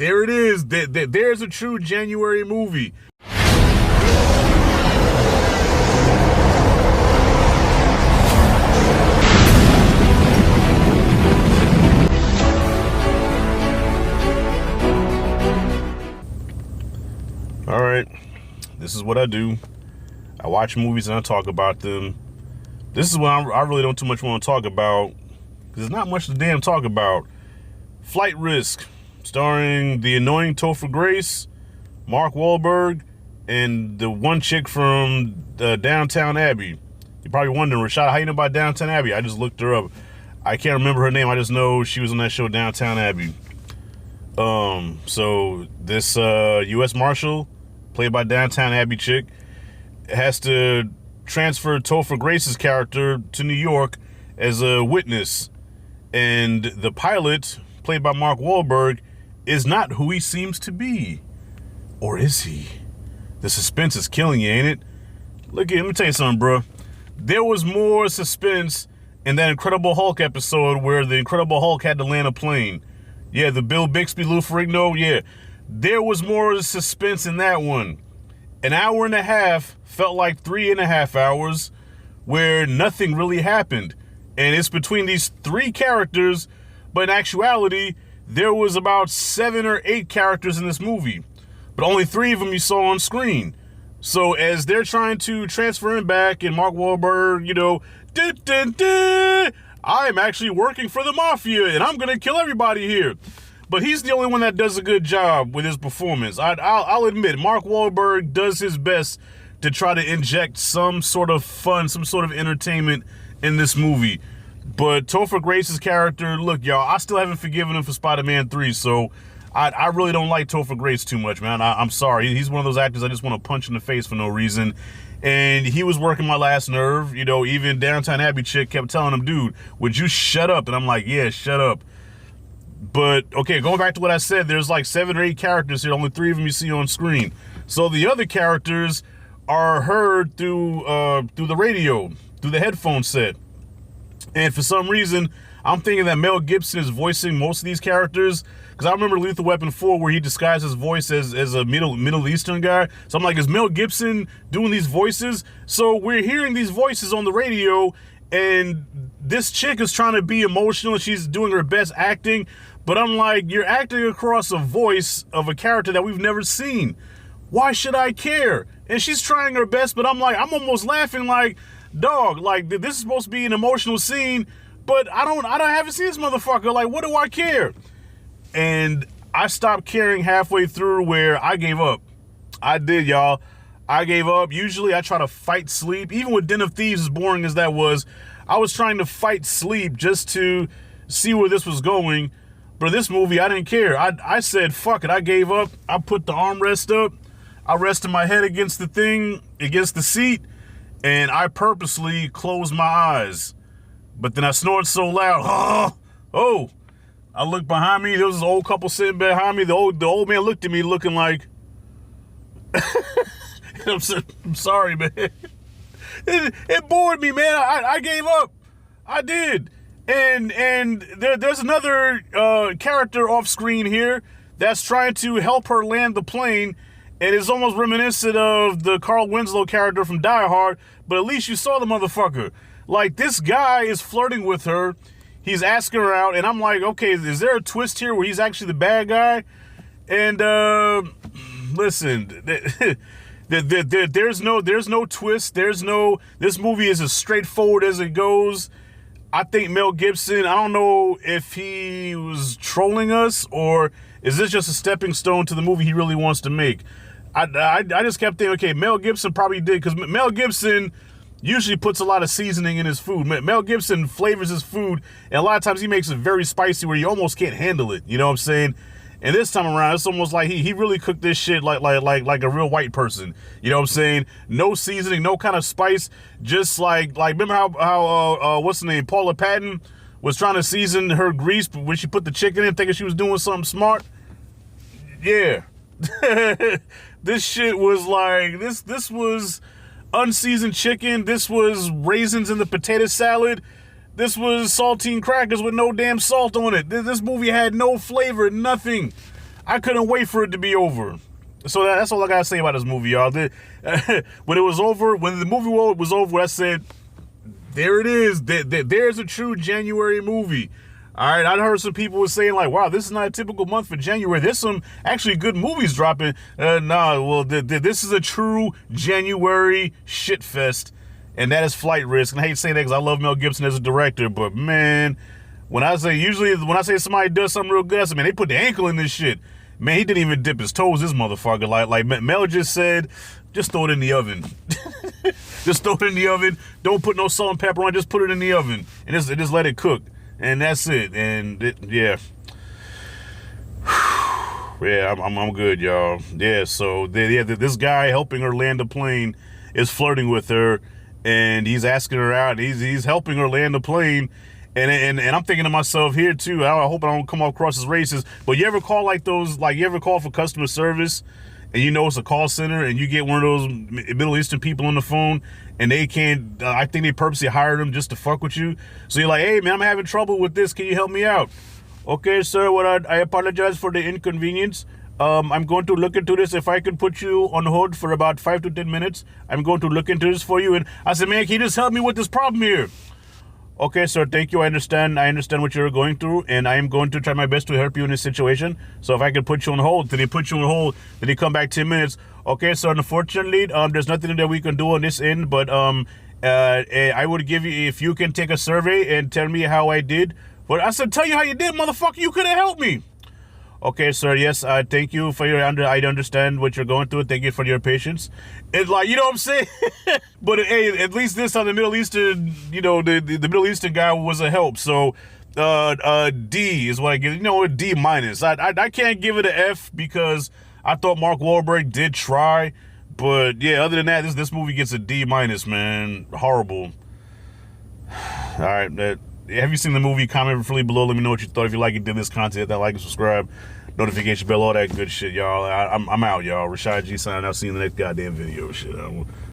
There it is. There's a true January movie. All right, this is what I do. I watch movies and I talk about them. This is what I really don't too much want to talk about, because there's not much to damn talk about. Flight Risk, starring the annoying Topher Grace, Mark Wahlberg, and the one chick from Downton Abbey. You're probably wondering, Rashad, how you know about Downton Abbey? I just looked her up. I can't remember her name. I just know she was on that show, Downton Abbey. So this U.S. Marshal, played by Downton Abbey chick, has to transfer Topher Grace's character to New York as a witness. And the pilot, played by Mark Wahlberg, is not who he seems to be. Or is he? The suspense is killing you, ain't it? Let me tell you something, bro. There was more suspense in that Incredible Hulk episode where the Incredible Hulk had to land a plane. Yeah, the Bill Bixby, Lou Ferrigno, yeah. There was more suspense in that one. An hour and a half felt like 3.5 hours where nothing really happened. And it's between these three characters, but in actuality, there was about 7 or 8 characters in this movie. But only 3 of them you saw on screen. So as they're trying to transfer him back, and Mark Wahlberg, I'm actually working for the mafia, and I'm going to kill everybody here. But he's the only one that does a good job with his performance. I'll admit, Mark Wahlberg does his best to try to inject some sort of fun, some sort of entertainment in this movie. But Topher Grace's character, look, y'all, I still haven't forgiven him for Spider-Man 3, so I really don't like Topher Grace too much, man. I'm sorry. He's one of those actors I just want to punch in the face for no reason. And he was working my last nerve. Even Downton Abbey chick kept telling him, dude, would you shut up? And I'm like, yeah, shut up. But, okay, going back to what I said, there's like 7 or 8 characters here. Only 3 of them you see on screen. So the other characters are heard through the radio, through the headphone set. And for some reason, I'm thinking that Mel Gibson is voicing most of these characters. Because I remember Lethal Weapon 4 where he disguised his voice as a Middle Eastern guy. So I'm like, is Mel Gibson doing these voices? So we're hearing these voices on the radio, and this chick is trying to be emotional. She's doing her best acting. But I'm like, you're acting across a voice of a character that we've never seen. Why should I care? And she's trying her best, but I'm like, I'm almost laughing like, dog, like this is supposed to be an emotional scene, but I haven't seen this motherfucker. Like, what do I care? And I stopped caring halfway through where I gave up. I did, y'all. I gave up. Usually I try to fight sleep. Even with Den of Thieves, as boring as that was, I was trying to fight sleep just to see where this was going. But this movie, I didn't care. I said, fuck it. I gave up. I put the armrest up. I rested my head against the seat, and I purposely closed my eyes. But then I snored so loud. Oh. I looked behind me. There was this old couple sitting behind me. The old man looked at me looking like, I'm sorry, man. It bored me, man. I gave up. I did. And there's another character off screen here that's trying to help her land the plane. And it's almost reminiscent of the Carl Winslow character from Die Hard. But at least you saw the motherfucker. Like, this guy is flirting with her. He's asking her out, and I'm like, okay, is there a twist here where he's actually the bad guy? And listen, there's no twist. This movie is as straightforward as it goes. I think Mel Gibson, I don't know if he was trolling us or is this just a stepping stone to the movie he really wants to make. I just kept thinking, okay, Mel Gibson probably did, because Mel Gibson usually puts a lot of seasoning in his food. Mel Gibson flavors his food, and a lot of times he makes it very spicy where you almost can't handle it. You know what I'm saying? And this time around, it's almost like he really cooked this shit like a real white person. You know what I'm saying? No seasoning, no kind of spice. Just like remember how what's the name? Paula Patton was trying to season her grease when she put the chicken in, thinking she was doing something smart. Yeah. This shit was like, this was unseasoned chicken. This was raisins in the potato salad. This was saltine crackers with no damn salt on it. This movie had no flavor, nothing. I couldn't wait for it to be over. So that's all I gotta say about this movie, y'all. When it was over, when the movie was over, I said, there it is. There's a true January movie. All right, I heard some people were saying like, wow, this is not a typical month for January. There's some actually good movies dropping. This is a true January shit fest, and that is Flight Risk. And I hate saying that because I love Mel Gibson as a director, but man, when I say somebody does something real good, I say, man, they put the ankle in this shit. Man, he didn't even dip his toes, this motherfucker. Like Mel just said, just throw it in the oven. Just throw it in the oven. Don't put no salt and pepper on it. Just put it in the oven and just let it cook. And that's it. And yeah. Yeah, I'm good, y'all. Yeah, so this guy helping her land a plane is flirting with her, and he's asking her out. He's helping her land a plane. And I'm thinking to myself here too, I hope I don't come across as racist, but you ever call you ever call for customer service and you know it's a call center and you get one of those Middle Eastern people on the phone and they can't, I think they purposely hired them just to fuck with you. So you're like, hey man, I'm having trouble with this. Can you help me out? Okay, sir, I apologize for the inconvenience. I'm going to look into this. If I can put you on hold for about 5 to 10 minutes, I'm going to look into this for you. And I said, man, can you just help me with this problem here? Okay, sir, thank you. I understand what you're going through, and I am going to try my best to help you in this situation. So if I can put you on hold, then they put you on hold, then they come back 10 minutes. Okay, so unfortunately, there's nothing that we can do on this end, but I would give you, if you can take a survey and tell me how I did. But I said, tell you how you did, motherfucker. You could have helped me. Okay, sir, yes, thank you for I understand what you're going through. Thank you for your patience. It's like, you know what I'm saying? But hey, at least this time the Middle Eastern, the Middle Eastern guy was a help. So D is what I give. A D minus. I can't give it an F because I thought Mark Wahlberg did try. But yeah, other than that, this movie gets a D minus, man. Horrible. All right, have you seen the movie? Comment freely below. Let me know what you thought. If you like it, did this content, that like and subscribe, notification bell, all that good shit, y'all. I'm out, y'all. Rashad G signing out. See you in the next goddamn video. Shit.